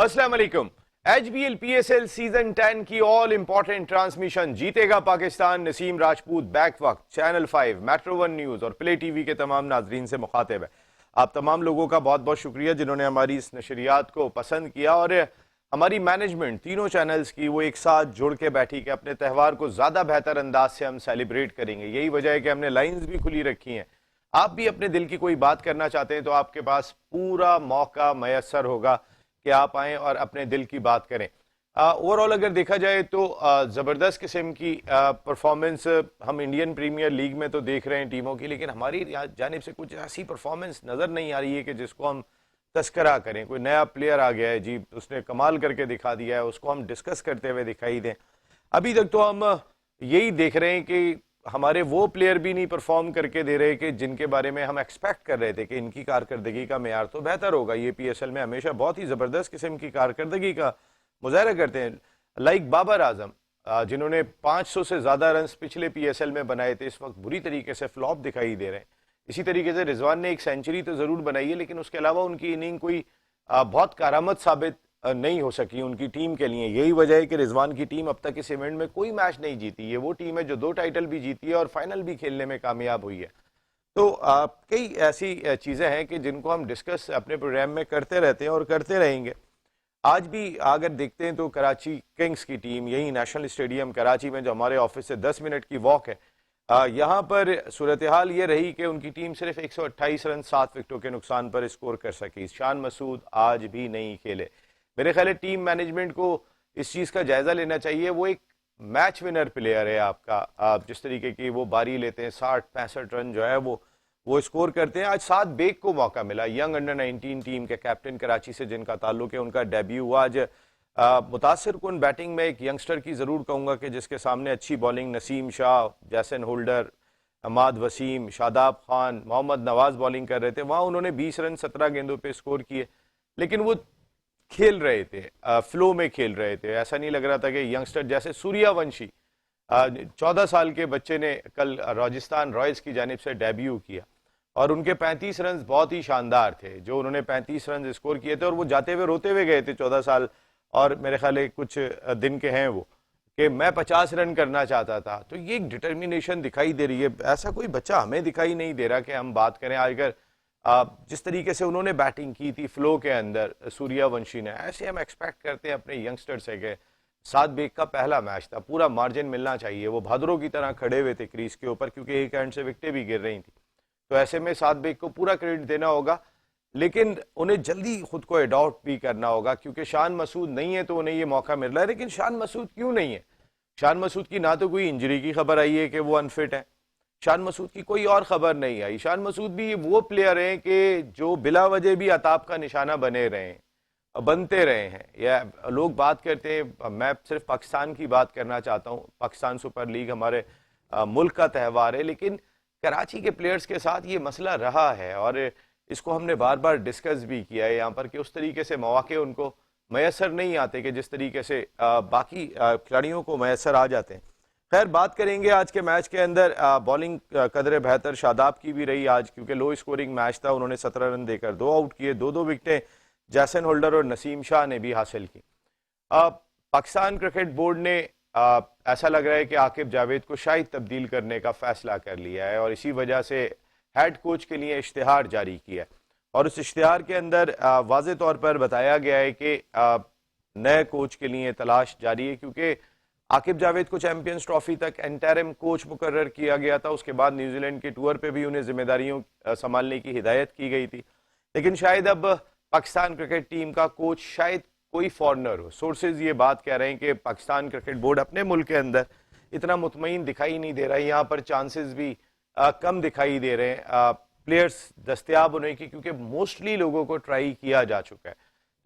अस्सलाम वालेकुम। HBL PSL season 10 की ऑल इंपॉर्टेंट ट्रांसमिशन जीतेगा पाकिस्तान। नसीम राजपूत बैक वक्त चैनल 5, मेट्रो 1 न्यूज और प्ले टीवी के तमाम नाजरीन से मुखातिब है। आप तमाम लोगों का बहुत बहुत शुक्रिया जिन्होंने हमारी इस नशरियात को पसंद किया और हमारी मैनेजमेंट तीनों चैनल्स की वो एक साथ जुड़ के बैठी कि अपने त्यौहार को ज़्यादा बेहतर अंदाज से हम सेलिब्रेट करेंगे। यही वजह है कि हमने लाइन्स भी खुली रखी हैं। आप भी अपने दिल की कोई बात करना चाहते हैं तो आपके पास पूरा मौका मैसर होगा कि आप आएँ और अपने दिल की बात करें। ओवरऑल अगर देखा जाए तो ज़बरदस्त किस्म की परफॉर्मेंस हम इंडियन प्रीमियर लीग में तो देख रहे हैं टीमों की, लेकिन हमारी जानिब से कुछ ऐसी परफॉर्मेंस नज़र नहीं आ रही है कि जिसको हम तस्करा करें। कोई नया प्लेयर आ गया है जी, उसने कमाल करके दिखा दिया है, उसको हम डिस्कस करते हुए दिखाई दें। अभी तक तो हम यही देख रहे हैं कि हमारे वो प्लेयर भी नहीं परफॉर्म करके दे रहे कि जिनके बारे में हम एक्सपेक्ट कर रहे थे कि इनकी कारकर्दगी का मेयार तो बेहतर होगा। ये PSL में हमेशा बहुत ही ज़बरदस्त किस्म की कारकर्दगी का मुजाहरा करते हैं। लाइक बाबर आजम जिन्होंने 500 से ज़्यादा रन पिछले PSL में बनाए थे, इस वक्त बुरी तरीके से फ्लॉप दिखाई दे रहे हैं। इसी तरीके से रिजवान ने एक सेंचुरी तो ज़रूर बनाई है, लेकिन उसके अलावा उनकी इनिंग कोई बहुत करामत साबित नहीं हो सकी उनकी टीम के लिए। यही वजह है कि रिजवान की टीम अब तक इस इवेंट में कोई मैच नहीं जीती। ये वो टीम है जो 2 टाइटल भी जीती है और फाइनल भी खेलने में कामयाब हुई है। तो कई ऐसी चीज़ें हैं कि जिनको हम डिस्कस अपने प्रोग्राम में करते रहते हैं और करते रहेंगे। आज भी अगर देखते हैं तो कराची किंग्स की टीम यही नेशनल स्टेडियम कराची में, जो हमारे ऑफिस से 10 मिनट की वॉक है, यहाँ पर सूरत हाल ये रही कि उनकी टीम सिर्फ 128 रन 7 विकेटों के नुकसान पर स्कोर कर सकी। शान मसूद आज भी नहीं खेले। मेरे ख्याल है टीम मैनेजमेंट को इस चीज़ का जायज़ा लेना चाहिए। वो एक मैच विनर प्लेयर है आपका, आप जिस तरीके की वो बारी लेते हैं, 60-65 रन जो है वो स्कोर करते हैं। आज साद बेग को मौका मिला, यंग अंडर 19 टीम के कैप्टन कराची से जिनका ताल्लुक है, उनका डेब्यू हुआ आज। मुतासर कुन बैटिंग में एक यंगस्टर की ज़रूर कहूँगा कि जिसके सामने अच्छी bowling Naseem Shah, Jason Holder, Imad Wasim, Shadab Khan, Mohammad Nawaz bowling कर रहे थे। वहाँ उन्होंने 20 रन 17 गेंदों पे स्कोर किए, लेकिन वो खेल रहे थे, फ्लो में खेल रहे थे। ऐसा नहीं लग रहा था कि यंगस्टर जैसे सूर्यवंशी 14 साल के बच्चे ने कल राजस्थान रॉयल्स की जानिब से डेब्यू किया और उनके 35 रन बहुत ही शानदार थे जो उन्होंने 35 रन स्कोर किए थे और वो जाते हुए रोते हुए गए थे 14 साल। और मेरे ख्याल है कुछ दिन के हैं वो कि मैं 50 रन करना चाहता था। तो ये एक डिटर्मिनेशन दिखाई दे रही है। ऐसा कोई बच्चा हमें दिखाई नहीं दे रहा कि हम बात करें। अगर जिस तरीके से उन्होंने बैटिंग की थी फ्लो के अंदर सूर्यवंशी ने, ऐसे हम एक्सपेक्ट करते हैं अपने यंगस्टर से कि सात बेग का पहला मैच था, पूरा मार्जिन मिलना चाहिए। वो भादरों की तरह खड़े हुए थे क्रीज के ऊपर क्योंकि एक एंड से विकेटें भी गिर रही थी। तो ऐसे में सात बेग को पूरा क्रेडिट देना होगा, लेकिन उन्हें जल्दी खुद को अडॉप्ट भी करना होगा क्योंकि शान मसूद नहीं है तो उन्हें ये मौका मिल रहा है। लेकिन शान मसूद क्यों नहीं है? शान मसूद की ना तो कोई इंजरी की खबर आई है कि वो अनफिट है, शान मसूद की कोई और खबर नहीं आई। शान मसूद भी वो प्लेयर हैं कि जो बिला वजह भी अताब का निशाना बने रहे हैं, बनते रहे हैं। या लोग बात करते हैं, मैं सिर्फ पाकिस्तान की बात करना चाहता हूँ। पाकिस्तान सुपर लीग हमारे मुल्क का त्यौहार है, लेकिन कराची के प्लेयर्स के साथ ये मसला रहा है और इसको हमने बार बार डिस्कस भी किया है यहाँ पर कि उस तरीके से मौके उनको मैसर नहीं आते कि जिस तरीके से बाकी खिलाड़ियों को मैसर आ जाते हैं। खैर, बात करेंगे आज के मैच के अंदर। बॉलिंग कदरे बेहतर शादाब की भी रही आज क्योंकि लो स्कोरिंग मैच था। उन्होंने 17 रन देकर 2 आउट किए। 2-2 विकेटें जैसन होल्डर और नसीम शाह ने भी हासिल की। पाकिस्तान क्रिकेट बोर्ड ने ऐसा लग रहा है कि आकिब जावेद को शायद तब्दील करने का फैसला कर लिया है और इसी वजह से हेड कोच के लिए इश्तिहार जारी किया है और उस इश्तिहार के अंदर वाज़े तौर पर बताया गया है कि नए कोच के लिए तलाश जारी है क्योंकि आकिब जावेद को चैंपियंस ट्रॉफी तक इंटरिम कोच मुकर्रर किया गया था। उसके बाद न्यूजीलैंड के टूर पे भी उन्हें जिम्मेदारियों संभालने की हिदायत की गई थी, लेकिन शायद अब पाकिस्तान क्रिकेट टीम का कोच शायद कोई फॉरनर हो। सोर्सेज ये बात कह रहे हैं कि पाकिस्तान क्रिकेट बोर्ड अपने मुल्क के अंदर इतना मुतमईन दिखाई नहीं दे रहा है। यहाँ पर चांसेस भी कम दिखाई दे रहे हैं प्लेयर्स दस्तयाब होने की, क्योंकि मोस्टली लोगों को ट्राई किया जा चुका है।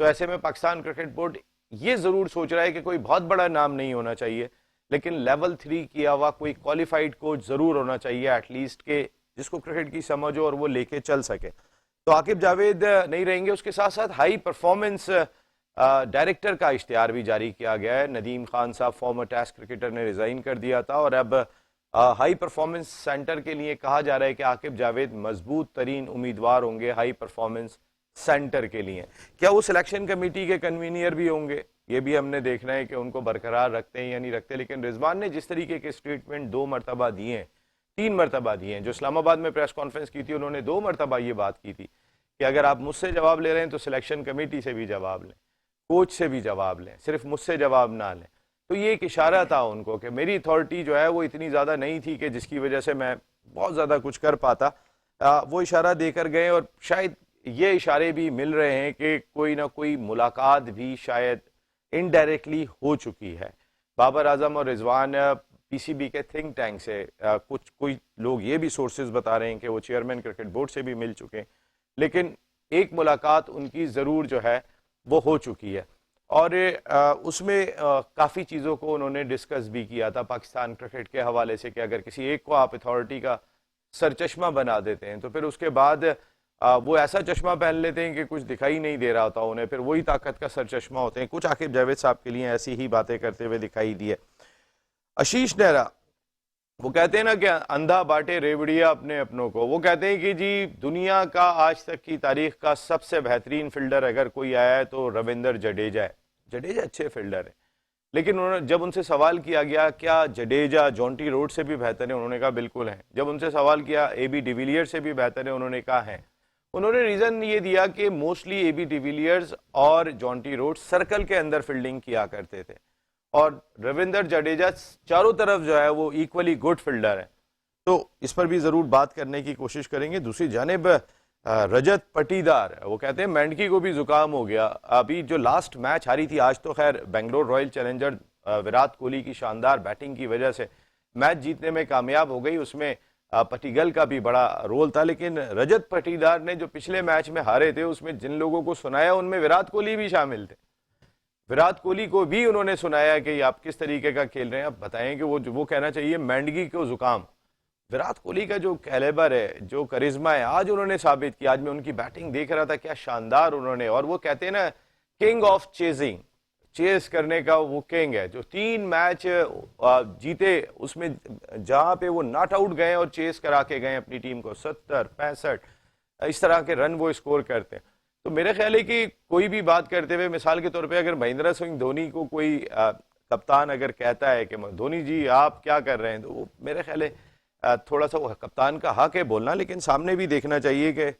तो ऐसे में पाकिस्तान क्रिकेट बोर्ड ये जरूर सोच रहा है कि कोई बहुत बड़ा नाम नहीं होना चाहिए, लेकिन लेवल 3 किया हुआ कोई क्वालिफाइड कोच जरूर होना चाहिए एटलीस्ट के जिसको क्रिकेट की समझ हो और वो लेके चल सके। तो आकिब जावेद नहीं रहेंगे। उसके साथ साथ हाई परफॉर्मेंस डायरेक्टर का इश्तिहार भी जारी किया गया है। नदीम खान साहब फॉर्मर टेस्ट क्रिकेटर ने रिजाइन कर दिया था और अब हाई परफॉर्मेंस सेंटर के लिए कहा जा रहा है कि आकिब जावेद मजबूत तरीन उम्मीदवार होंगे हाई परफॉर्मेंस सेंटर के लिए। क्या वो सिलेक्शन कमेटी के कन्वीनियर भी होंगे, ये भी हमने देखना है कि उनको बरकरार रखते हैं या नहीं रखते। लेकिन रिजवान ने जिस तरीके के स्टेटमेंट 2 मरतबा दिए हैं, 3 मरतबा दिए हैं, जो इस्लामाबाद में प्रेस कॉन्फ्रेंस की थी उन्होंने 2 मरतबा ये बात की थी कि अगर आप मुझसे जवाब ले रहे हैं तो सिलेक्शन कमेटी से भी जवाब लें, कोच से भी जवाब लें, सिर्फ मुझसे जवाब ना लें। तो ये एक इशारा था उनको कि मेरी अथॉरिटी जो है वो इतनी ज़्यादा नहीं थी कि जिसकी वजह से मैं बहुत ज़्यादा कुछ कर पाता। वो इशारा देकर गए और शायद ये इशारे भी मिल रहे हैं कि कोई ना कोई मुलाकात भी शायद इनडायरेक्टली हो चुकी है। बाबर आजम और रिजवान पीसीबी के थिंक टैंक से कोई लोग ये भी सोर्सेज बता रहे हैं कि वो चेयरमैन क्रिकेट बोर्ड से भी मिल चुके हैं, लेकिन एक मुलाकात उनकी ज़रूर जो है वो हो चुकी है और उसमें काफ़ी चीज़ों को उन्होंने डिस्कस भी किया था पाकिस्तान क्रिकेट के हवाले से कि अगर किसी एक को आप अथॉरिटी का सरचश्मा बना देते हैं तो फिर उसके बाद वो ऐसा चश्मा पहन लेते हैं कि कुछ दिखाई नहीं दे रहा होता उन्हें, फिर वही ताकत का सरचश्मा होते हैं। कुछ आकिब जावेद साहब के लिए ऐसी ही बातें करते हुए दिखाई दिए। आशीष नेहरा वो कहते हैं ना कि अंधा बांटे रेवड़िया अपने अपनों को। वो कहते हैं कि जी दुनिया का आज तक की तारीख का सबसे बेहतरीन फील्डर अगर कोई आया है तो रविंद्र जडेजा है। जडेजा अच्छे फील्डर है, लेकिन उन्होंने जब उनसे सवाल किया गया क्या जडेजा जॉन्टी रोड से भी बेहतर है, उन्होंने कहा बिल्कुल है। जब उनसे सवाल किया एबी डिविलियर्स से भी बेहतर है, उन्होंने कहा है। उन्होंने रीजन ये दिया कि मोस्टली एबी डिविलियर्स और जॉन्टी रोड सर्कल के अंदर फील्डिंग किया करते थे और रविंद्र जडेजा चारों तरफ जो है वो इक्वली गुड फील्डर है। तो इस पर भी जरूर बात करने की कोशिश करेंगे। दूसरी जानिब रजत पटीदार वो कहते हैं मेंढकी को भी जुकाम हो गया। अभी जो लास्ट मैच हारी थी, आज तो खैर बेंगलोर रॉयल चैलेंजर विराट कोहली की शानदार बैटिंग की वजह से मैच जीतने में कामयाब हो गई, उसमें पटीगल का भी बड़ा रोल था। लेकिन रजत पटीदार ने जो पिछले मैच में हारे थे उसमें जिन लोगों को सुनाया उनमें विराट कोहली भी शामिल थे। विराट कोहली को भी उन्होंने सुनाया कि आप किस तरीके का खेल रहे हैं, आप बताएं कि वो कहना चाहिए मेंढगी को जुकाम। विराट कोहली का जो कैलेबर है, जो करिश्मा है, आज उन्होंने साबित किया। आज मैं उनकी बैटिंग देख रहा था, क्या शानदार उन्होंने। और वो कहते हैं ना किंग ऑफ चेजिंग, चेस करने का वो किंग है। जो 3 मैच जीते उसमें जहां पे वो नॉट आउट गए और चेस करा के गए अपनी टीम को 70, 65 इस तरह के रन वो स्कोर करते हैं। तो मेरा ख्याल है कि कोई भी बात करते हुए, मिसाल के तौर पे अगर महेंद्र सिंह धोनी को कोई कप्तान अगर कहता है कि धोनी जी आप क्या कर रहे हैं, तो वो मेरा ख्याल है थोड़ा सा वो कप्तान का हक है बोलना, लेकिन सामने भी देखना चाहिए कि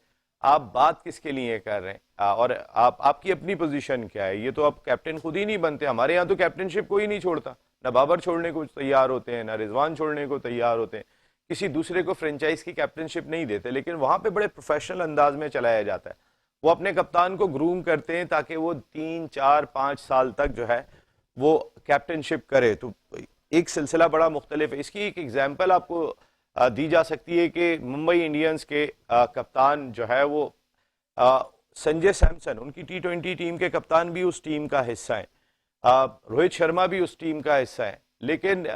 आप बात किसके लिए कर रहे हैं और आपकी अपनी पोजीशन क्या है। ये तो आप कैप्टन खुद ही नहीं बनते। हमारे यहाँ तो कैप्टनशिप कोई नहीं छोड़ता, ना बाबर छोड़ने को तैयार होते हैं, ना रिजवान छोड़ने को तैयार होते हैं, किसी दूसरे को फ्रेंचाइज की कैप्टनशिप नहीं देते। लेकिन वहां पे बड़े प्रोफेशनल अंदाज में चलाया जाता है। वो अपने कप्तान को ग्रूम करते हैं ताकि वो 3, 4, 5 साल तक जो है वो कैप्टनशिप करे। तो एक सिलसिला बड़ा मुख्तलिफ है। इसकी एक एग्जाम्पल आपको दी जा सकती है कि मुंबई इंडियंस के कप्तान जो है वो संजय सैमसन, उनकी T20 टीम के कप्तान भी उस टीम का हिस्सा है। रोहित शर्मा भी उस टीम का हिस्सा है, लेकिन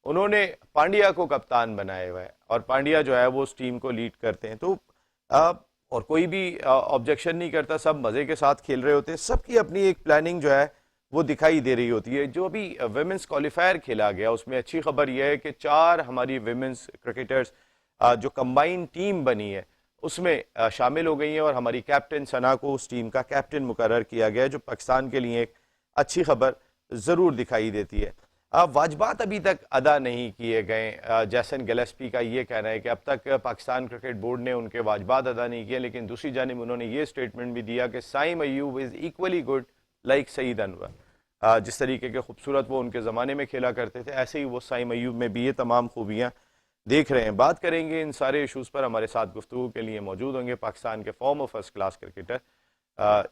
उन्होंने पांड्या को कप्तान बनाया हुआ है और पांड्या जो है वो उस टीम को लीड करते हैं। तो और कोई भी ऑब्जेक्शन नहीं करता, सब मजे के साथ खेल रहे होते हैं। सबकी अपनी एक प्लानिंग जो है वो दिखाई दे रही होती है। जो अभी विमेंस क्वालिफायर खेला गया उसमें अच्छी खबर यह है कि 4 हमारी विमेंस क्रिकेटर्स जो कंबाइंड टीम बनी है उसमें शामिल हो गई हैं और हमारी कैप्टन सना को उस टीम का कैप्टन मुकर्रर किया गया है, जो पाकिस्तान के लिए एक अच्छी खबर जरूर दिखाई देती है। वाजबात अभी तक अदा नहीं किए गए। जैसन गिलेस्पी का ये कहना है कि अब तक पाकिस्तान क्रिकेट बोर्ड ने उनके वाजबात अदा नहीं किए, लेकिन दूसरी जानिब उन्होंने ये स्टेटमेंट भी दिया कि Saim Ayub is equally good like Saeed Anwar. जिस तरीके के खूबसूरत वो उनके ज़माने में खेला करते थे, ऐसे ही वो साइम अयूब में भी ये तमाम खूबियाँ देख रहे हैं। बात करेंगे इन सारे इशूज़ पर। हमारे साथ गुफ्तगू के लिए मौजूद होंगे पाकिस्तान के farmer first class cricketer,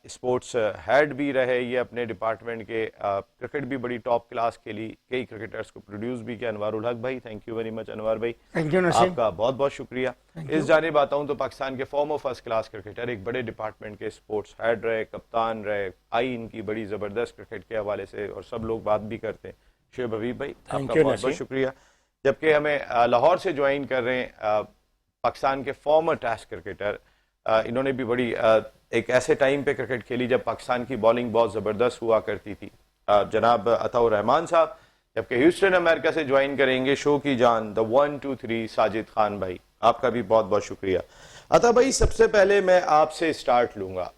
sports head भी रहे ये अपने डिपार्टमेंट के, क्रिकेट भी बड़ी टॉप क्लास खेली, कई क्रिकेटर्स को प्रोड्यूस भी किया, अनवारुल हक भाई। Thank you very much Anwar भाई, आपका बहुत बहुत शुक्रिया। इस जानिब आता हूँ तो पाकिस्तान के फॉर्मर फर्स्ट क्लास क्रिकेटर, एक बड़े डिपार्टमेंट के स्पोर्ट्स हेड रहे, कप्तान रहे, आई इनकी बड़ी ज़बरदस्त क्रिकेट के हवाले से और सब लोग बात भी करते हैं, शुएब हबीब भाई आपका बहुत बहुत शुक्रिया। जबकि हमें लाहौर से ज्वाइन कर रहे हैं पाकिस्तान के फॉर्मर टेस्ट क्रिकेटर, इन्होंने भी बड़ी एक ऐसे टाइम पे क्रिकेट खेली जब पाकिस्तान की बॉलिंग बहुत ज़बरदस्त हुआ करती थी, जनाब अताउर रहमान साहब। जबकि ह्यूस्टन अमेरिका से ज्वाइन करेंगे शो की जान द 1, 2, 3 साजिद खान भाई, आपका भी बहुत बहुत शुक्रिया। अता भाई सबसे पहले मैं आपसे स्टार्ट लूंगा,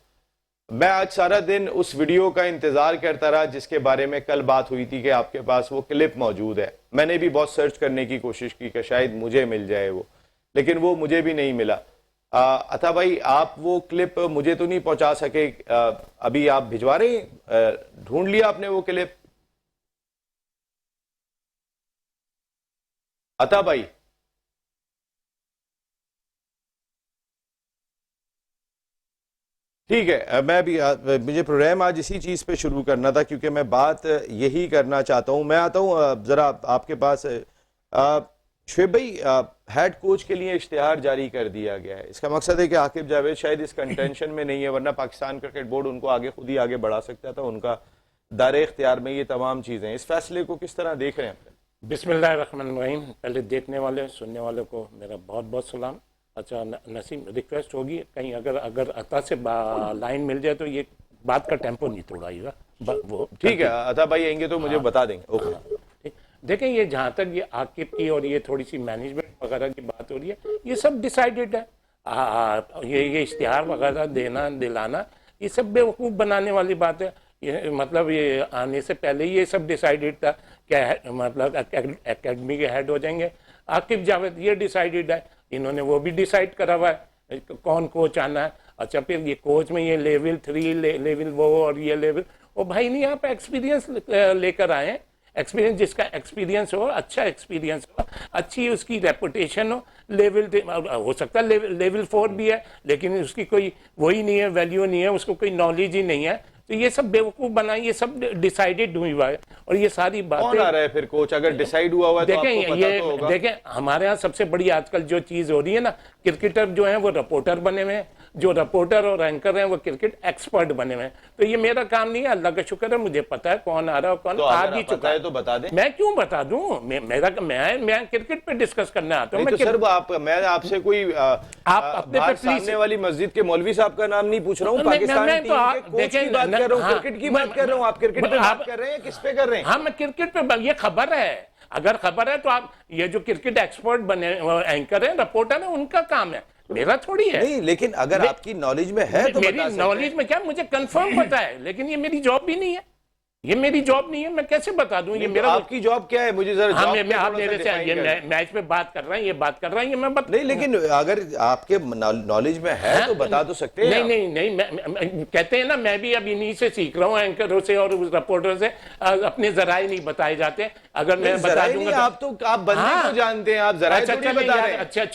मैं आज सारा दिन उस वीडियो का इंतजार करता रहा जिसके बारे में कल बात हुई थी कि आपके पास वो क्लिप मौजूद है। मैंने भी बहुत सर्च करने की कोशिश की कि शायद मुझे मिल जाए वो, लेकिन वो मुझे भी नहीं मिला। अथा भाई, आप वो क्लिप मुझे तो नहीं पहुंचा सके, अभी आप भिजवा रहे हैं? ढूंढ लिया आपने वो क्लिप? अता भाई, ठीक है। मैं भी मुझे प्रोग्राम आज इसी चीज़ पे शुरू करना था क्योंकि मैं बात यही करना चाहता हूँ। मैं आता हूँ ज़रा आपके पास। शुएब भाई, हेड कोच के लिए इश्तिहार जारी कर दिया गया है। इसका मकसद है कि आकिब जावेद शायद इस कंटेंशन में नहीं है, वरना पाकिस्तान क्रिकेट बोर्ड उनको आगे खुद ही आगे बढ़ा सकता था। उनका दायरे इख्तियार में ये तमाम चीज़ें। इस फैसले को किस तरह देख रहे हैं? बिस्मिल्लाहिर्रहमानिर्रहीम। पहले देखने वाले सुनने वालों को मेरा बहुत बहुत सलाम। अच्छा नसीम, रिक्वेस्ट होगी कहीं अगर अता से लाइन मिल जाए तो ये बात का टेम्पो नहीं तोड़ाइएगा। वो ठीक है, अता भाई आएंगे तो मुझे बता देंगे। ओके, ठीक। देखें, ये जहाँ तक ये आकिब की और ये थोड़ी सी मैनेजमेंट वगैरह की बात हो रही है, ये सब डिसाइडेड है। ये इश्तिहार वगैरह देना दिलाना, ये सब बेवकूफ़ बनाने वाली बात है। ये मतलब ये आने से पहले ही ये सब डिसाइडेड था कि मतलब एकेडमी के हेड हो जाएंगे आकिब जावेद। ये डिसाइडेड है, इन्होंने वो भी डिसाइड करा हुआ है कौन कोच आना है। अच्छा, फिर ये कोच में ये लेवल 3 लेवल वो और ये लेवल, ओ भाई नहीं, आप एक्सपीरियंस लेकर आए। एक्सपीरियंस, जिसका एक्सपीरियंस हो, अच्छा एक्सपीरियंस हो, अच्छी उसकी रेपुटेशन हो। लेवल हो सकता है लेवल 4 भी है, लेकिन उसकी कोई वही नहीं है, वैल्यू नहीं है, उसको कोई नॉलेज ही नहीं है। तो ये सब बेवकूफ बनाई, ये सब डिसाइडेड हुआ है। और ये सारी बातें कौन आ रहा है फिर कोच? अगर डिसाइड हुआ हुआ है तो आपको पता तो होगा। देखें, हमारे यहाँ सबसे बड़ी आजकल जो चीज हो रही है ना, क्रिकेटर जो है वो रिपोर्टर बने हुए हैं, जो रिपोर्टर और एंकर हैं वो क्रिकेट एक्सपर्ट बने हुए हैं। तो ये मेरा काम नहीं है, अल्लाह का शुक्र है मुझे पता है कौन आ रहा है कौन तो आ भी चुका है। तो बता दें। मैं क्यों बता दूं? मैं क्रिकेट पे डिस्कस करने आता हूँ। मैं आपसे कोई आप अपने सामने वाली मस्जिद के मौलवी साहब का नाम नहीं पूछ रहा हूँ, पाकिस्तान टीम के कोच की बात कर रहा हूँ, क्रिकेट की बात कर रहा हूँ। आप क्रिकेट पे बात कर रहे हैं, किस पे कर रहे हैं? हाँ, मैं क्रिकेट पे, ये खबर है। अगर खबर है तो आप, ये जो क्रिकेट एक्सपर्ट बने एंकर है, रिपोर्टर है, उनका काम है, मेरा थोड़ी है। नहीं, लेकिन अगर आपकी नॉलेज में है तो मेरी नॉलेज में क्या, मुझे कंफर्म पता है, लेकिन ये मेरी जॉब भी नहीं है। ये मेरी जॉब नहीं है, मैं कैसे बता दूं? ये तो मेरा आपकी जॉब क्या है? मुझे जरा आप मेरे से ये मैच पे बात कर रहे हैं, ये बात कर रहे हैं, ये मैं नहीं, लेकिन अगर आपके नॉलेज में है तो बता तो सकते हैं। नहीं, मैं कहते हैं ना, मैं भी अब इन्हीं से सीख रहा हूँ, एंकरों से और रिपोर्टर से। अपने जराए नहीं बताए जाते। अगर मैं बता दूंगा, आप बंदे को जानते हैं, आप जराए थोड़ी बता रहे हैं। अच्छा,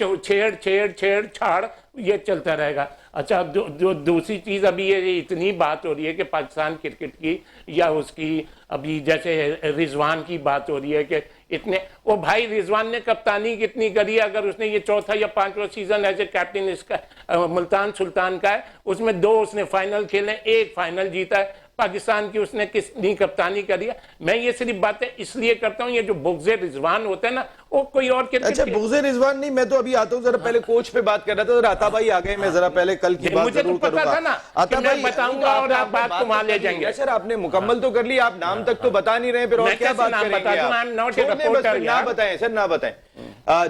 छेड़ छाड़ ये चलता रहेगा। अच्छा, जो दूसरी चीज अभी ये इतनी बात हो रही है कि पाकिस्तान क्रिकेट की या उसकी, अभी जैसे रिजवान की बात हो रही है कि इतने, ओ भाई रिजवान ने कप्तानी कितनी करी है? अगर उसने ये चौथा या पांचवा सीजन एज ए कैप्टन इसका मुल्तान सुल्तान का है, उसमें 2 उसने फाइनल खेले, 1 फाइनल जीता है। पाकिस्तान की उसने कितनी कप्तानी करी है? मैं ये सिर्फ बातें इसलिए करता हूँ, ये जो बुग़्ज़े रिजवान होते हैं ना, वो कोई और के। अच्छा, बुग़्ज़े रिजवान नहीं, मैं तो अभी आता हूँ। जरा पहले कोच पे बात कर रहा था, अता भाई आ गए। मैं जरा पहले कल की बात जरूर करूंगा। अता भाई बताऊंगा और आप बात को वहां ले जाएंगे। सर, आपने मुकम्मल तो कर लिया, आप नाम तक तो बता नहीं रहे, फिर और क्या बात करेंगे? ना बताएं सर, ना बताएं।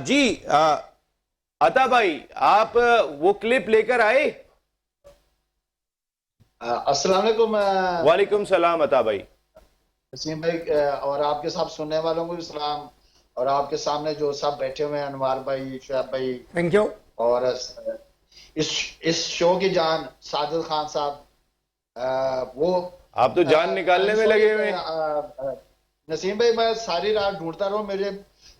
जी अता भाई, आप वो क्लिप लेकर आए? अस्सलाम वालेकुम। वालेकुम सलाम अता भाई। नसीम भाई और आपके साथ सुनने वालों को भी सलाम, और आपके सामने जो सब बैठे हुए हैं, अनवार भाई, शुएब भाई, थैंक यू। और इस शो की जान साजिद खान साहब, वो आप तो जान निकालने में लगे हुए हैं। नसीम भाई, मैं सारी रात ढूंढता रहा हूँ।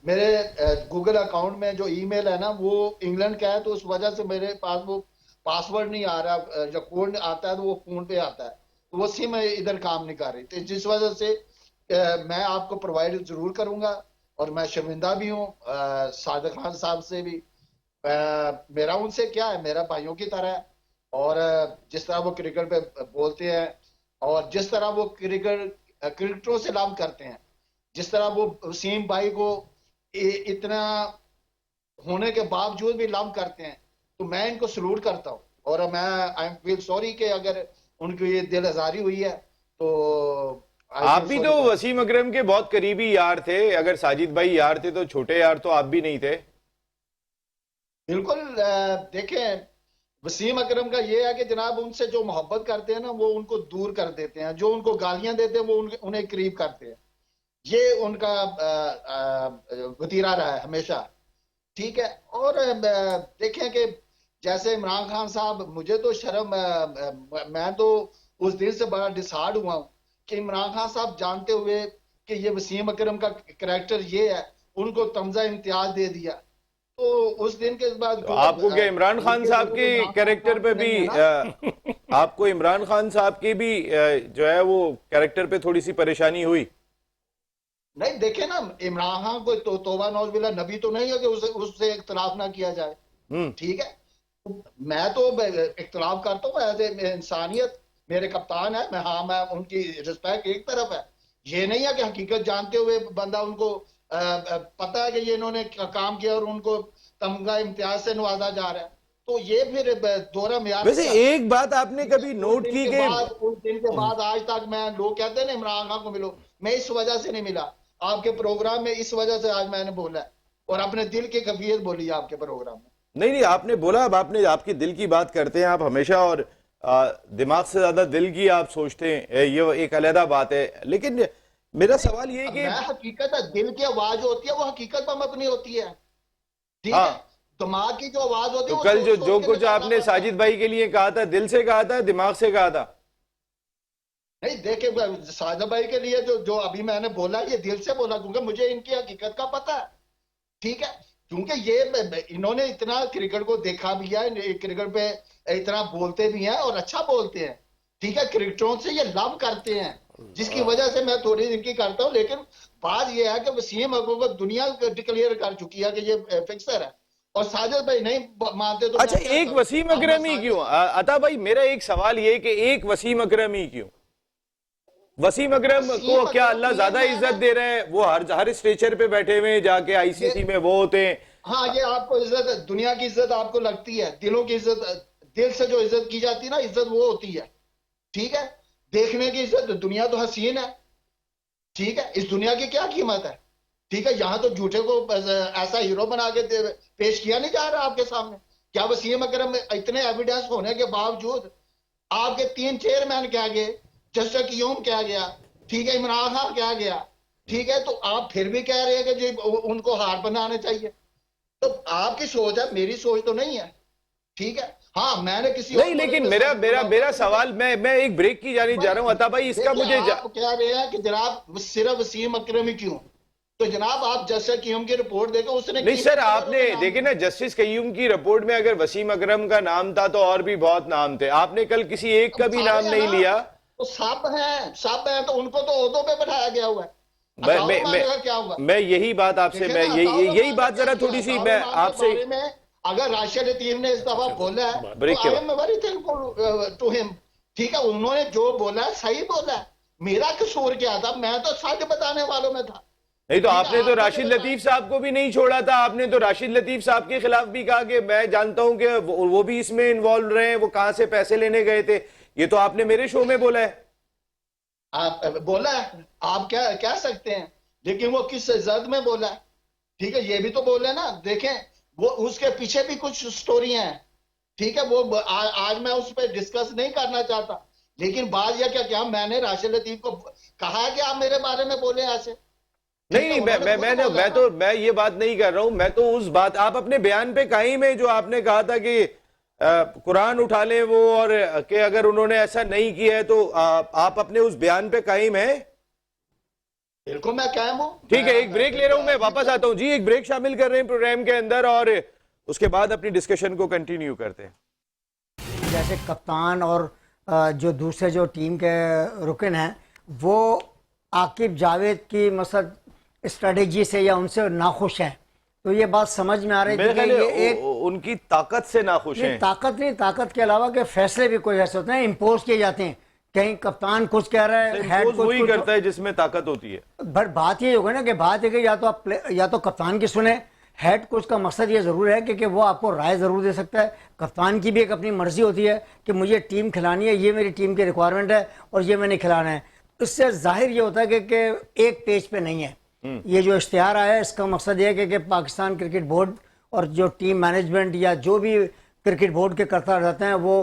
मेरे गूगल अकाउंट में जो ईमेल है ना, वो इंग्लैंड का है, तो उस वजह से मेरे पास वो पासवर्ड नहीं आ रहा। जब कोड आता है तो वो फोन पे आता है, तो वो सिम इधर काम नहीं कर रही थी, जिस वजह से मैं आपको प्रोवाइड जरूर करूंगा। और मैं शर्मिंदा भी हूँ सादिक खान साहब से भी। मेरा उनसे क्या है, मेरा भाइयों की तरह है। और जिस तरह वो क्रिकेट पे बोलते हैं, और जिस तरह वो क्रिकेटरों से लव करते हैं, जिस तरह वो वसीम भाई को इतना होने के बावजूद भी लव करते हैं, तो मैं इनको सलूट करता हूँ। और मैं आई एम फील सॉरी कि अगर उनको ये दिल आजारी हुई है तो। आप भी तो वसीम अकरम के बहुत करीबी यार थे। अगर साजिद भाई यार थे तो छोटे यार तो आप भी नहीं थे? बिल्कुल। देखें, वसीम अकरम का ये है कि जनाब उनसे जो मोहब्बत करते हैं ना वो उनको दूर कर देते हैं, जो उनको गालियां देते हैं वो उन्हें करीब करते हैं। ये उनका वतीरा रहा है हमेशा। ठीक है। और देखें कि जैसे इमरान खान साहब, मुझे तो शर्म, मैं तो उस दिन से बड़ा डिसहार्ड हुआ हूं कि इमरान खान साहब जानते हुए कि ये वसीम अकरम का करैक्टर ये है, उनको तमजा इम्तियाज दे दिया। तो उस दिन के बाद तो आपको क्या इमरान खान साहब के कैरेक्टर पे भी आपको इमरान खान साहब की भी जो है वो कैरेक्टर पे थोड़ी सी परेशानी हुई? नहीं, देखे ना, इमरान खान कोई तौबा नौज़ नबी तो नहीं है कि उससे इख्तलाफ ना किया जाए। ठीक है। मैं तो इख्तलाफ करता हूँ एज ए इंसानियत, मेरे कप्तान है, मैं उनकी रिस्पेक्ट एक तरफ है। ये नहीं है कि हकीकत जानते हुए बंदा उनको पता है कि ये इन्होंने काम किया और उनको तमगा इम्तियाज से नवाजा जा रहा है, तो ये फिर दोहरा म्यार। वैसे एक बात आपने कभी नोट की कि उस दिन के बाद आज तक मैं, लोग कहते हैं ना इमरान खान को मिलो, मैं इस वजह से नहीं मिला आपके प्रोग्राम में, इस वजह से आज मैंने बोला है और अपने दिल की कैफियत बोली आपके प्रोग्राम में। नहीं आपने बोला, अब आपने आपकी दिल की बात करते हैं आप हमेशा, और दिमाग से ज्यादा दिल की आप सोचते हैं, ये एक अलग बात है। लेकिन मेरा सवाल ये है कि हकीकत है, दिल की आवाज होती है वो हकीकत पर मबनी होती है। ठीक हाँ। है। दिमाग की जो आवाज होती तो है कल जो कुछ आपने साजिद भाई के लिए कहा था, दिल से कहा था, दिमाग से कहा था? नहीं, देखे साजिद भाई के लिए जो अभी मैंने बोला ये दिल से बोला, क्योंकि मुझे इनकी हकीकत का पता है। ठीक है। क्योंकि ये इन्होंने इतना क्रिकेट को देखा भी है, क्रिकेट पे इतना बोलते भी हैं और अच्छा बोलते हैं। ठीक है। क्रिकेटरों से ये लव करते हैं, जिसकी वजह से मैं थोड़ी इनकी करता हूं। लेकिन बात यह है कि वसीम अकरम को दुनिया डिक्लेयर कर चुकी है कि ये फिक्सर है, और साजिद भाई नहीं मानते। तो अच्छा, एक वसीम अकरम ही क्यों? अता भाई, मेरा एक सवाल ये कि एक वसीम अकरम ही क्यों? वसीम अकरम को क्या अल्लाह ज्यादा इज्जत दे रहे हैं? वो हर स्टेचर पे बैठे हुए जाके आईसीसी में वो होते हैं। हाँ, ये आपको इज्जत, दुनिया की इज्जत आपको लगती है, दिलों की इज्जत, दिल से जो इज्जत की जाती है ना, इज्जत वो होती है। ठीक है। देखने की इज्जत, दुनिया तो हसीन है। ठीक है। इस दुनिया की क्या कीमत है? ठीक है। यहाँ तो झूठे को ऐसा हीरो बना के पेश किया नहीं जा रहा आपके सामने। क्या वसीम अकरम में इतने एविडेंस होने के बावजूद आपके 3 चेयरमैन क्या गए, जस्टिस क़याम क्या गया, ठीक है, इमरान खान क्या गया, ठीक है, तो आप फिर भी कह रहे हैं कि जी उनको हार बनाने चाहिए। तो आपकी सोच है, मेरी सोच तो नहीं है। ठीक है। हाँ, मैंने किसी नहीं, लेकिन मेरा सवाल, मैं एक ब्रेक की जाने जा रहा हूं अता भाई, इसका मुझे आप कह रहे हैं कि जनाब सिर्फ वसीम अकरम ही क्यों? तो जनाब आप जस्टिस क़याम की रिपोर्ट देखो, उसने नहीं सर, आपने देखे ना जस्टिस क़याम की रिपोर्ट में अगर वसीम अकरम का नाम था तो और भी बहुत नाम थे, आपने कल किसी एक का भी नाम नहीं लिया। तो सब हैं तो उनको तो ओहदों पे बैठाया गया हुआ है। क्या हुआ? मैं यही बात आपसे, मैं यही बात जरा थोड़ी सी मैं आपसे, अगर राशिद लतीफ ने इस दफा बोला है तो I am very thankful to him. ठीक है। उन्होंने जो बोला है सही बोला है, मेरा कसूर क्या था? मैं तो सच बताने वालों में था। नहीं तो आपने तो राशिद लतीफ साहब को भी नहीं छोड़ा था, आपने तो राशिद लतीफ साहब के खिलाफ भी कहा कि मैं जानता हूं कि वो भी इसमें इन्वॉल्व रहे हैं, वो कहां से पैसे लेने गए थे। ये तो आपने मेरे शो में बोला है। आप बोला है, आप क्या कह सकते हैं, लेकिन वो किस जद में बोला है? ठीक है। ये भी तो बोले ना। देखें, वो उसके पीछे भी कुछ स्टोरियां हैं। ठीक है। वो आज मैं उस पर डिस्कस नहीं करना चाहता, लेकिन बात यह क्या मैंने राशिद लतीफ को कहा है कि आप मेरे बारे में बोले ऐसे? नहीं, मैं ये बात नहीं कर रहा हूं। मैं तो उस बात, आप अपने बयान पे कायम है जो आपने कहा था कि कुरान उठा ले वो, और कि अगर उन्होंने ऐसा नहीं किया है तो आप अपने उस बयान पे कायम है? बिल्कुल, मैं कायम हूं। ठीक है, एक ब्रेक ले रहा हूं, मैं वापस आता हूं जी। एक ब्रेक शामिल कर रहे हैं प्रोग्राम के अंदर और उसके बाद अपनी डिस्कशन को कंटिन्यू करते हैं। जैसे कप्तान और जो दूसरे जो टीम के रुकन हैं वो आकिब जावेद की मसद स्ट्रेटेजी से या उनसे नाखुश हैं, तो ये बात समझ में आ रही है कि ये एक उनकी ताकत से नाखुश हैं। ताकत नहीं, ताकत के अलावा के फैसले भी कोई ऐसे होते हैं इम्पोज किए जाते हैं। कहीं कप्तान कुछ कह रहा है, हेड कुछ वही करता है जिसमें ताकत होती है। बट बात ये होगा ना कि बात है कि या तो कप्तान की सुने, हेड कोच का मकसद ये ज़रूर है कि वो आपको राय ज़रूर दे सकता है। कप्तान की भी एक अपनी मर्जी होती है कि मुझे टीम खिलानी है, ये मेरी टीम की रिक्वायरमेंट है और ये मैंने खिलाना है। इससे जाहिर ये होता है कि एक पेज पे नहीं है। ये जो इश्तिहार आया है इसका मकसद ये है कि पाकिस्तान क्रिकेट बोर्ड और जो टीम मैनेजमेंट या जो भी क्रिकेट बोर्ड के करता रहते हैं वो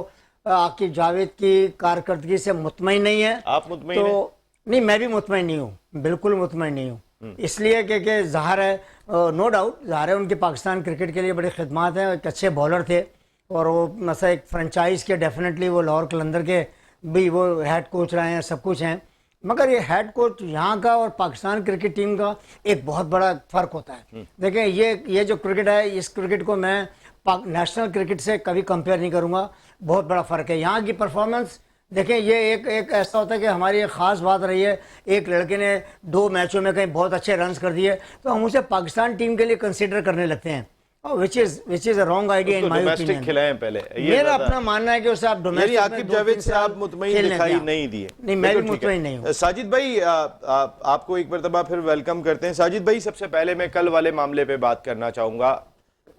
आपकी जावेद की कारकर्दगी से मुतमईन नहीं है। आप मुतमईन हैं? तो नहीं, मैं भी मुतमईन नहीं हूँ, बिल्कुल मुतमईन नहीं हूँ। इसलिए कि ज़ाहिर है, नो डाउट ज़ाहिर है उनके पाकिस्तान क्रिकेट के लिए बड़ी खिदमत हैं, एक अच्छे बॉलर थे और वो मतलब एक फ्रेंचाइज के डेफिनेटली वो लाहौर कलंदर के भी वो हेड कोच रहे हैं, सब कुछ हैं। मगर ये हेड कोच यहाँ का और पाकिस्तान क्रिकेट टीम का एक बहुत बड़ा फ़र्क होता है। देखिए ये जो क्रिकेट है, इस क्रिकेट को मैं नेशनल क्रिकेट से कभी कंपेयर नहीं करूँगा। बहुत बड़ा फ़र्क है यहाँ की परफॉर्मेंस। देखें, ये एक ऐसा होता है कि हमारी एक ख़ास बात रही है, एक लड़के ने 2 मैचों में कहीं बहुत अच्छे रन्स कर दिए तो हम उसे पाकिस्तान टीम के लिए कंसीडर करने लगते हैं, which is a wrong idea in my domestic opinion. खिलाएं पहले, ये मेरा ज्यादा- अपना मानना है कि उसे आप यानी डोमेस्टिक में आकिब 2-3 जावेद से साल आप मुतमईन खेलने दिखाई दें। नहीं दिए। नहीं, मैं भी बिल्कुल ठीक है। मुतमईन नहीं हूँ। साजिद भाई, आपको एक मरतबा फिर वेलकम करते हैं। साजिद भाई, सबसे पहले मैं कल वाले मामले पे बात करना चाहूंगा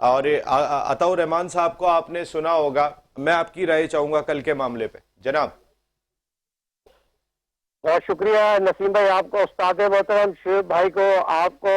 और अताउर रहमान साहब को आपने सुना होगा, मैं आपकी राय चाहूंगा कल के मामले पे। जनाब। बहुत शुक्रिया नसीम भाई, आपको, उस्ताद मोहतरम शुएब भाई को, आपको,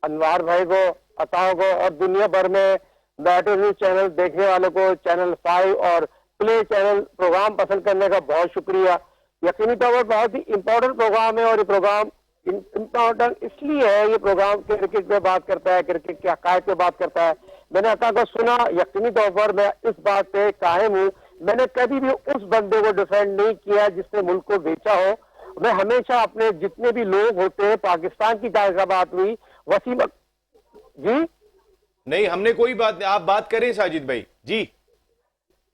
अनवार भाई को, अताओ को और दुनिया भर में बैटल न्यूज चैनल देखने वालों को, चैनल 5 और प्ले चैनल प्रोग्राम पसंद करने का बहुत शुक्रिया। यकीनी तौर पर बहुत ही इम्पोर्टेंट प्रोग्राम है और ये प्रोग्राम इम्पोर्टेंट इसलिए है, ये प्रोग्राम क्रिकेट पे बात करता है, क्रिकेट के हकायक पे बात करता है। मैंने अता को सुना, यकीनी तौर पर मैं इस बात पे कायम हूँ, मैंने कभी भी उस बंदे को डिफेंड नहीं किया जिसने मुल्क को बेचा हो। मैं हमेशा अपने जितने भी लोग होते हैं, पाकिस्तान की जहाँ बात हुई, वसीम जी नहीं, हमने कोई बात नहीं, आप बात करें साजिद भाई जी।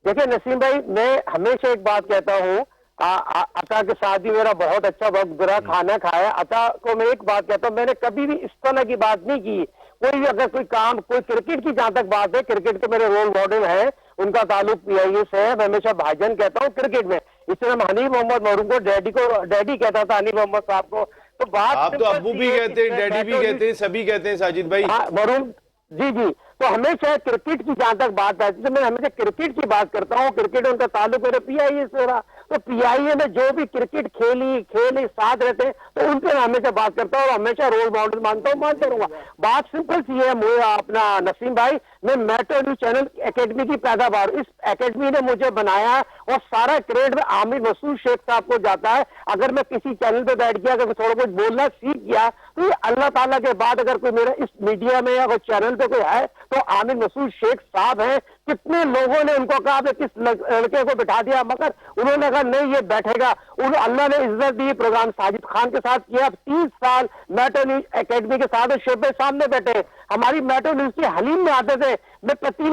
देखिए नसीम भाई, मैं हमेशा एक बात कहता हूँ, अता के साथ ही मेरा बहुत अच्छा वक्त गुजरा, खाना खाया। अता को मैं एक बात कहता हूँ, मैंने कभी भी इस तरह की बात नहीं की। कोई भी अगर कोई काम, कोई क्रिकेट की जहां तक बात है, क्रिकेट के मेरे रोल मॉडल है, उनका ताल्लुक PIA से है, मैं हमेशा भाईजान कहता हूँ क्रिकेट में। इस तरह हनीफ मोहम्मद मरूम को डैडी कहता था, हनीफ मोहम्मद साहब को। तो बात आप तो अब्बू भी कहते हैं, डैडी भी कहते हैं, सभी कहते हैं साजिद भाई। मरूम जी जी। तो हमेशा क्रिकेट की जहां तक बात आती है, मैं हमेशा क्रिकेट की बात करता हूँ। क्रिकेट उनका ताल्लुक मेरे PIA से रहा, तो PIA में जो भी क्रिकेट खेली साथ रहते हैं, तो उनसे मैं हमेशा बात करता हूँ और हमेशा रोल मॉडल मानता हूँ, मानते रहूंगा। बात सिंपल सी है मुझे अपना नसीम भाई, मैं मेट्रो न्यूज चैनल एकेडमी की पैदावार, इस एकेडमी ने मुझे बनाया और सारा क्रेडिट में आमिर मसूद शेख साहब को जाता है। अगर मैं किसी चैनल पे बैठ गया, अगर थोड़ा कुछ बोलना सीख गया, तो ये अल्लाह ताला के बाद अगर कोई मेरा इस मीडिया में या कोई चैनल पे कोई है तो आमिर मसूद शेख साहब हैं। कितने लोगों ने उनको कहा आपने किस लड़के को बिठा दिया, मगर उन्होंने कहा नहीं ये बैठेगा। अल्लाह ने इज्जत दी। प्रोग्राम साजिद खान के साथ किया। 30 साल मेट्रो न्यूज एकेडमी के साथ शेख भाई सामने बैठे। हमारी मेट्रो न्यूज के हलीम में आते थे, मैं पतली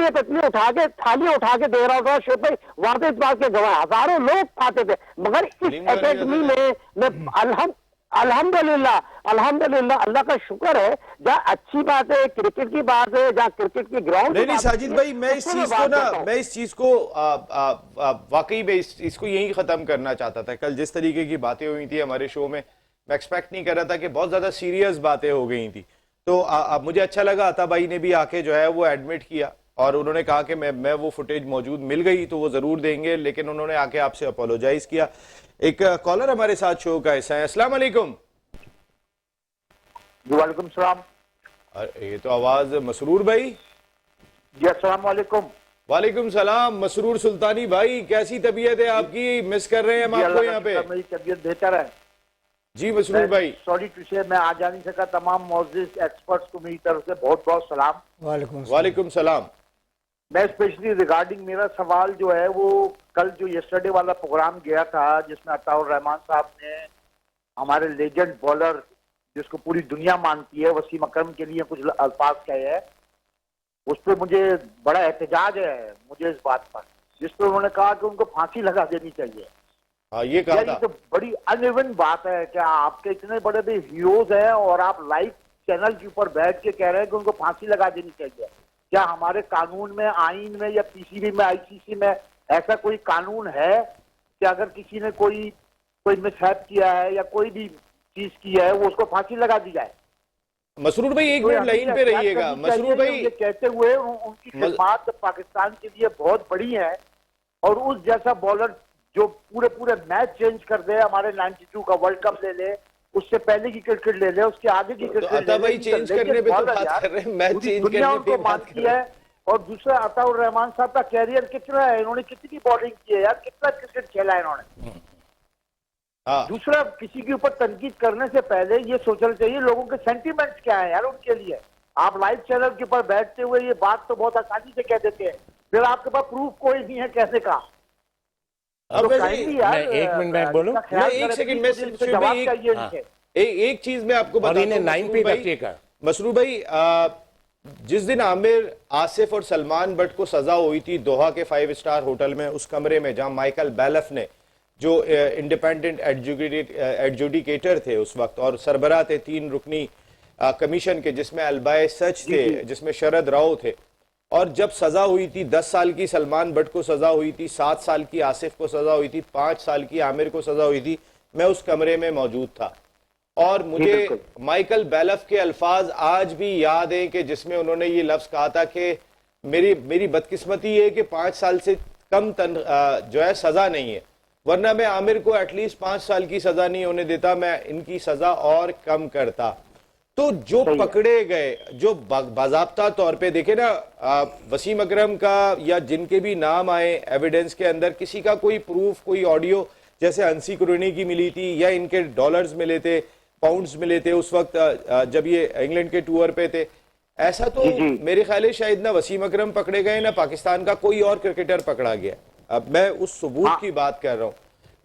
उठा के थालियां उठा के दे रहा था, शेख भाई वहां से इस बात के गवाह, हजारों लोग आते थे। मगर इस एकेडमी में मैं अल्हम्दुलिल्लाह अल्लाह का शुक्र है, जहाँ अच्छी बात है, क्रिकेट की बात है, जहाँ क्रिकेट की ग्राउंड। नहीं साजिद भाई, मैं इस चीज को वाकई में इसको यही खत्म करना चाहता था। कल जिस तरीके की बातें हुई थी हमारे शो में, मैं एक्सपेक्ट नहीं कर रहा था कि बहुत ज्यादा सीरियस बातें हो गई थी। तो मुझे अच्छा लगा, अता भाई ने भी आके जो है वो एडमिट किया और उन्होंने कहा कि मैं वो फुटेज मौजूद मिल गई तो वो जरूर देंगे, लेकिन उन्होंने आके आपसे अपोलोजाइज किया। एक कॉलर हमारे साथ शो का हिस्सा है। अस्सलाम वालेकुम। वालेकुम सलाम। ये तो आवाज मसरूर भाई जी, अस्सलाम वालेकुम। वालेकुम सलाम। मसरूर सुल्तानी भाई, कैसी तबीयत है आपकी? मिस कर रहे हैं हम आपको यहाँ पे। मेरी तबीयत बेहतर है जी मसरूर भाई। सॉरी टू से मैं आ जा नहीं सका। तमाम मौजूद एक्सपर्ट्स को मेरी तरफ से बहुत बहुत सलाम। वालेकुम सलाम। मैं स्पेशली रिगार्डिंग, मेरा सवाल जो है वो कल जो यस्टरडे वाला प्रोग्राम गया था जिसमें अताउर रहमान साहब ने हमारे लेजेंड बॉलर जिसको पूरी दुनिया मानती है, वसीम अकरम के लिए कुछ अल्फाज कहे हैं, उस पर मुझे बड़ा एहतजाज है मुझे इस बात पर, जिस पर उन्होंने कहा कि उनको फांसी लगा देनी चाहिए। हाँ, ये कहा था। तो बड़ी अनइवन बात है कि आपके इतने बड़े बड़े हीरोज हैं और आप लाइव चैनल के ऊपर बैठ के कह रहे हैं कि उनको फांसी लगा देनी चाहिए। क्या हमारे कानून में, आइन में या PCB में, ICC में ऐसा कोई कानून है कि अगर किसी ने कोई मिसहैप किया है या कोई भी चीज की है वो उसको फांसी लगा दी जाए? मसरूर भाई एक मिनट लाइन पे रहिएगा। मसरूर भाई, ये कहते हुए उनकी खिदमत पाकिस्तान के लिए बहुत बड़ी है और उस जैसा बॉलर जो पूरे मैच चेंज कर दे, हमारे 92 का वर्ल्ड कप ले ले, उससे पहले की क्रिकेट ले ले, उसके आगे की क्रिकेट तो भाई चेंज करने पे तो बात कर रहे हैं, मैच चेंज करने पे बात कर रहे हैं। और दूसरा अताउर रहमान साहब का कैरियर कितना है, इन्होंने कितनी बॉलिंग की है यार, कितना क्रिकेट खेला है इन्होंने। हाँ दूसरा, किसी के ऊपर तनकीद करने से पहले ये सोचना चाहिए लोगों के सेंटीमेंट्स क्या है यार उनके लिए। आप लाइव चैनल के ऊपर बैठते हुए ये बात तो बहुत आसानी से कह देते हैं, फिर आपके पास प्रूफ कोई नहीं है कहने का। अब तो वैसे kindly यार, मैं एक मिनट में बोलूं? इसका ख्याल मैं एक करें, सेकंड please, में मुझे सिर्फ इनसे जवाब एक- चाहिए हाँ। इनसे। एक चीज मैं आपको और बताता इन्हें हूं लाइन पे रखिएगा। मसरूर भाई, जिस दिन आमिर, आसिफ और सलमान बट को सजा हुई थी दोहा के 5 स्टार होटल में, उस कमरे में जहां माइकल बैलफ ने, जो इंडिपेंडेंट एडजुडिकेटर थे उस वक्त और सरबराह थे 3 रुकनी कमीशन के, जिसमें अलबाए सच थे, जिसमें शरद राव थे, और जब सजा हुई थी 10 साल की सलमान बट को सजा हुई थी, 7 साल की आसिफ को सजा हुई थी, 5 साल की आमिर को सजा हुई थी, मैं उस कमरे में मौजूद था। और मुझे माइकल बैलफ के अल्फाज आज भी याद हैं कि जिसमें उन्होंने ये लफ्ज कहा था कि मेरी बदकिस्मती है कि 5 साल से कम जो है सजा नहीं है, वरना मैं आमिर को एटलीस्ट 5 साल की सजा नहीं होने देता, मैं इनकी सजा और कम करता। तो जो पकड़े गए, जो बाजाब्ता तौर पे देखे ना, वसीम अकरम का या जिनके भी नाम आए एविडेंस के अंदर, किसी का कोई प्रूफ, कोई ऑडियो, जैसे हंसी कुरैनी की मिली थी, या इनके डॉलर्स मिले थे, पाउंड्स मिले थे उस वक्त जब ये इंग्लैंड के टूर पे थे, ऐसा तो मेरे ख्याल है शायद ना वसीम अकरम पकड़े गए ना पाकिस्तान का कोई और क्रिकेटर पकड़ा गया। अब मैं उस सबूत की बात कर रहा हूँ।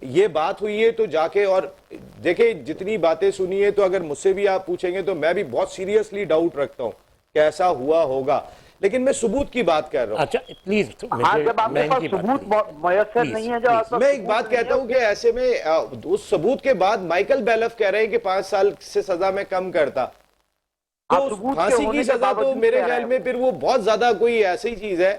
ये बात हुई है तो जाके और देखे, जितनी बातें सुनी है, तो अगर मुझसे भी आप पूछेंगे तो मैं भी बहुत सीरियसली डाउट रखता हूँ कि ऐसा हुआ होगा, लेकिन मैं सबूत की बात कर रहा हूँ। अच्छा प्लीज, हाँ, जब आपके पास सबूत मयसर नहीं है, जो आपके पास मैं एक सबूत बात नहीं कहता है, हूं कि ऐसे में उस सबूत के बाद माइकल बैलफ कह रहे हैं कि 5 साल से सजा में कम करता, तो आप सबूत के फांसी होने की के सजा तो बावजूद मेरे कह रहे ख्याल हैं। में फिर वो बहुत ज्यादा कोई ऐसी चीज है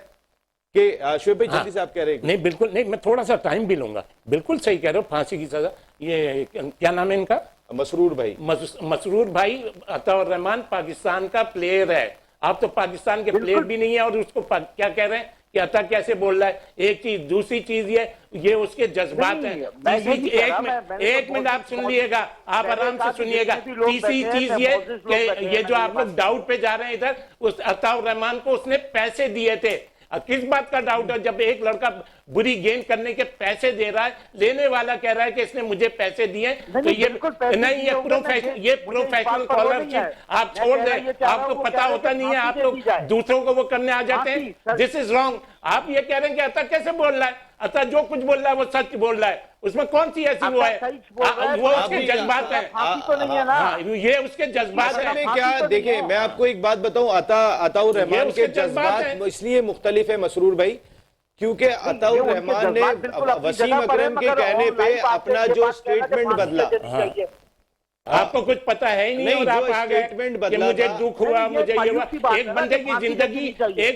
कि शुएब भाई जल्दी से आप कह रहे हैं। नहीं बिल्कुल नहीं, मैं थोड़ा सा टाइम भी लूंगा। बिल्कुल सही कह रहे हो, फांसी की सजा। ये क्या नाम है इनका? मसरूर भाई। मसरूर भाई अताउर रहमान पाकिस्तान का प्लेयर है। आप तो पाकिस्तान के प्लेयर भी नहीं है और उसको क्या कह रहे हैं कि अता कैसे बोल रहा है? एक चीज, दूसरी चीज ये उसके जज्बात नहीं, हैं। मैं ये नहीं कह रहा, एक मिनट आप सुन लिएगा, आप आराम से सुनिएगा। तीसरी चीज ये कि ये जो आप लोग डाउट पे जा रहे हैं इधर, उस अताउर रहमान को उसने पैसे दिए थे। किस बात का डाउट है? जब एक लड़का बुरी गेंद करने के पैसे दे रहा है, लेने वाला कह रहा है कि इसने मुझे पैसे दिए, तो ये नहीं, ये प्रोफेशनल स्कॉलरशिप आप छोड़ दें। आपको पता होता नहीं है, आप लोग दूसरों को वो करने आ जाते हैं। This is wrong. आप ये कह रहे हैं कि अता कैसे बोल रहा है? अता जो कुछ बोल रहा है वो सच बोल रहा है, उसमें कौन सी ऐसी वो है? वो उसके जज्बात है, ये उसके जज्बात असल में है। क्या, देखिए मैं आपको एक बात बताऊं, अताउर रहमान के जज्बात इसलिए मुख्तलिफ है मसरूर भाई, क्योंकि अताउर रहमान ने वसीम अकरम के कहने पे अपना जो स्टेटमेंट बदला, आपको कुछ पता है ही नहीं, और आप आ गए स्टेटमेंट कि बदला मुझे था। दुख हुआ, मुझे ये हुआ। एक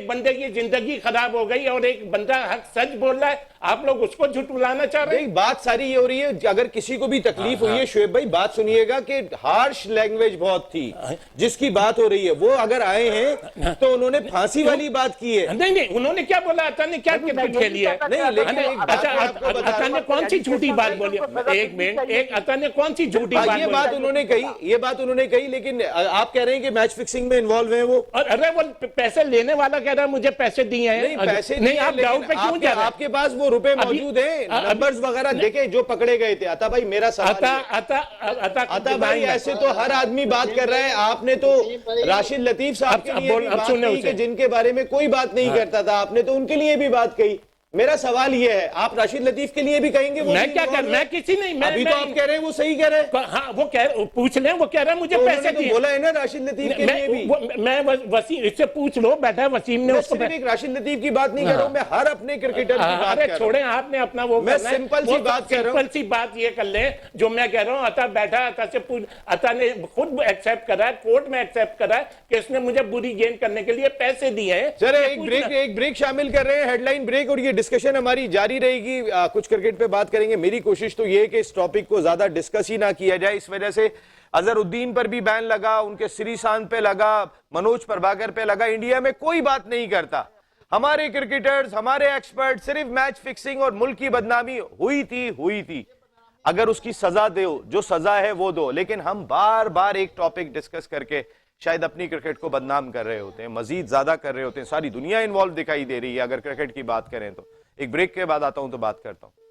बंदे की जिंदगी खराब हो गई और एक बंदा हक सच बोल रहा है, आप लोग उसको झुठलाना चाह रहे हैं। बात सारी ये हो रही है, अगर किसी को भी तकलीफ हुई है, शुएब भाई बात सुनिएगा कि हार्श लैंग्वेज बहुत थी जिसकी बात हो रही है, वो अगर आए हैं तो उन्होंने फांसी वाली बात की है। नहीं, उन्होंने क्या बोला? अता ने क्या क्रिकेट खेली है? नहीं, लेकिन एक बात अच्छा, मैं आपको बता अता रहा ने कौन सी झूठी बात बोली? एक मिनट, एक अता ने कौन सी झूठी बात ये बात बोली? उन्होंने कही, ये बात उन्होंने कही, लेकिन आप कह रहे हैं कि मैच फिक्सिंग में इन्वॉल्व हैं वो। और अरे वो पैसे लेने वाला कह रहा है मुझे पैसे दिए हैं। नहीं, पैसे नहीं, आप डाउट पे क्यों जा रहे हैं? आपके पास वो रुपए मौजूद हैं, नंबर्स वगैरह देखे जो पकड़े गए थे। अता भाई मेरा सवाल अता भाई, ऐसे तो हर आदमी बात कर रहा है, आपने तो राशिद लतीफ साहब के लिए भी बात की कि जिनके बारे में कोई बात नहीं करता था, आपने तो उनके लिए भी बात कही। मेरा सवाल ये है, आप राशिद लतीफ के लिए भी कहेंगे? वो मैं क्या कर, मैं किसी नहीं, अभी तो आप कह रहे हैं वो सही कह रहे हैं। हाँ, वो पूछ लें, वो कह रहा है मुझे पैसे दिए। बोला है ना राशिद लतीफ के लिए भी। मैं वसीम, इससे पूछ लो, बैठा है वसीम ने उसको। सिर्फ एक राशिद लतीफ की बात नहीं कर रहा हूं, मैं हर अपने क्रिकेटर की बात कर रहा हूं। छोड़े, आपने अपना वो, मैं सिंपल सी बात कर रहा हूं। सिंपल सी बात ये कर ले जो मैं कह रहा हूँ। अता बैठा, अता से पूछ, अता ने खुद एक्सेप्ट करा है, कोर्ट में एक्सेप्ट करा है कि इसने मुझे बुरी गेंद करने के लिए पैसे दिए हैं। चलो एक ब्रेक शामिल कर रहे हैं, हेडलाइन ब्रेक, और ये डिस्कशन हमारी जारी रहेगी। कुछ क्रिकेट पे बात करेंगे। मेरी कोशिश तो ये है कि इस टॉपिक को ज्यादा डिस्कस ही ना किया जाए, इस वजह से अजहरुद्दीन पर भी बैन लगा, उनके श्रीशांत पे लगा, मनोज प्रभाकर पे लगा। इंडिया में कोई बात नहीं करता, हमारे क्रिकेटर्स, हमारे एक्सपर्ट सिर्फ मैच फिक्सिंग और मुल्क की बदनामी हुई थी। अगर उसकी सजा दो, जो सजा है वो दो, लेकिन हम बार बार एक टॉपिक डिस्कस करके शायद अपनी क्रिकेट को बदनाम कर रहे होते हैं, मजीद ज्यादा कर रहे होते हैं। सारी दुनिया इन्वॉल्व दिखाई दे रही है अगर क्रिकेट की बात करें तो। एक ब्रेक के बाद आता हूं तो बात करता हूं।